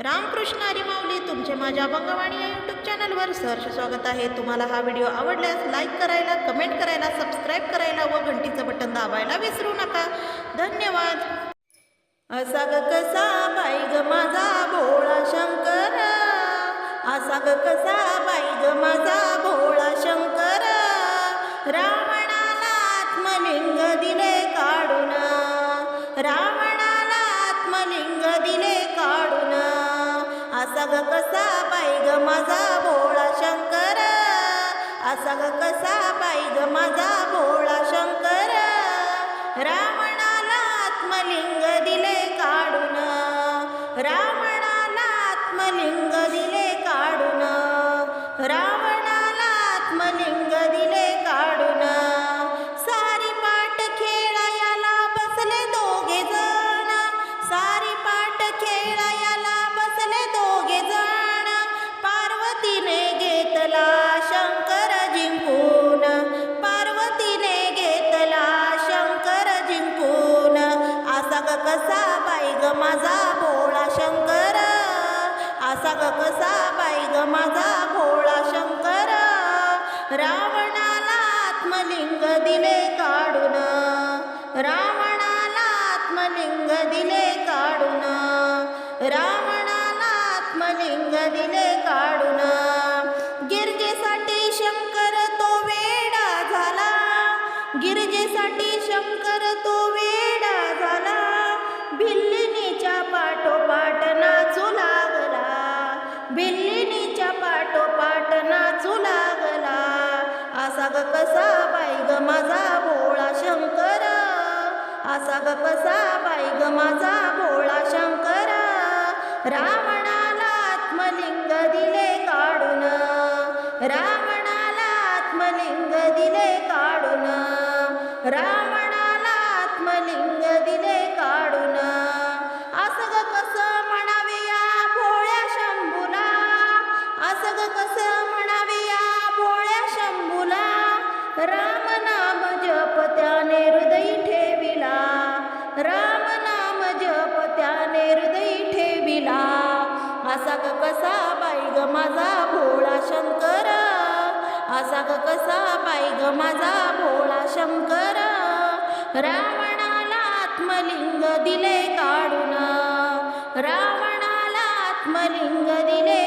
रामकृष्ण हरी माऊली तुमचे माझ्या अभंगवाणी या यूट्यूब चॅनलवर सहर्ष स्वागत आहे। तुम्हाला हा व्हिडिओ आवडल्यास लाईक करायला, कमेंट करायला, सबस्क्राईब करायला व घंटीचं बटन दाबायला विसरू नका। धन्यवाद। असा ग कसा बाई ग माझा भोळा शंकर, असा ग कसा बाई ग माझा भोळा शंकर, रावणाला आत्मलिंग दिले काढून, रावणाला आत्मलिंग दिले काढून, असा ग कसा बाई ग माझा भोळा शंकर, असा ग कसा बाई ग माझा भोळा शंकर, रावणाला आत्मलिंग दिले काढून, रावणाला आत्मलिंग दिले काढून, रावणाला आत्मलिंग दिले काढून, सारी पाट खेळायला बसले दोघे जण, सारी पाट खेळायला बसले दोघे जण, पार्वतीने घेतला शंकर जिंकून, पार्वतीने घेतला शंकर जिंकून, असा ग कसा बाई ग माझा भोळा शंकर, असा ग कसा बाई ग माझा भोळा शंकर, रावणाला आत्मलिंग दिले काढून, रावणाला आत्मलिंग दिले काढून, रावणाला आत्मलिंग दिले काढून, गिरजेसाठी शंकर तो वेडा झाला, गिरजेसाठी शंकर तो वेडा झाला, भिल्लिनीच्या पाठोपाठ नाचू लागला, भिल्लिनीच्या पाठोपाठ नाचू लागला, असा ग कसा बाई ग माझा भोळा शंकर, असा ग कसा बाई ग माझा भोळा शंकर, रावणाला आत्मलिंग दिले काढून, रावणाला आत्मलिंग दिले काढून, रावणाला आत्मलिंग दिले काढून, असं ग कसं म्हणावे या भोळ्या शंभूला, असं ग कसं म्हणावे या भोळ्या शंभूला, राम नाम जप त्याने हृदयी ठेविला, राम नाम जप त्याने हृदयी ठेविला, असा ग कसा बाई ग माझा भोळा शंकर, असा ग कसा बाई ग माझा भोळा शंकर, रावणाला आत्मलिंग दिले काढून, रावणाला आत्मलिंग दिले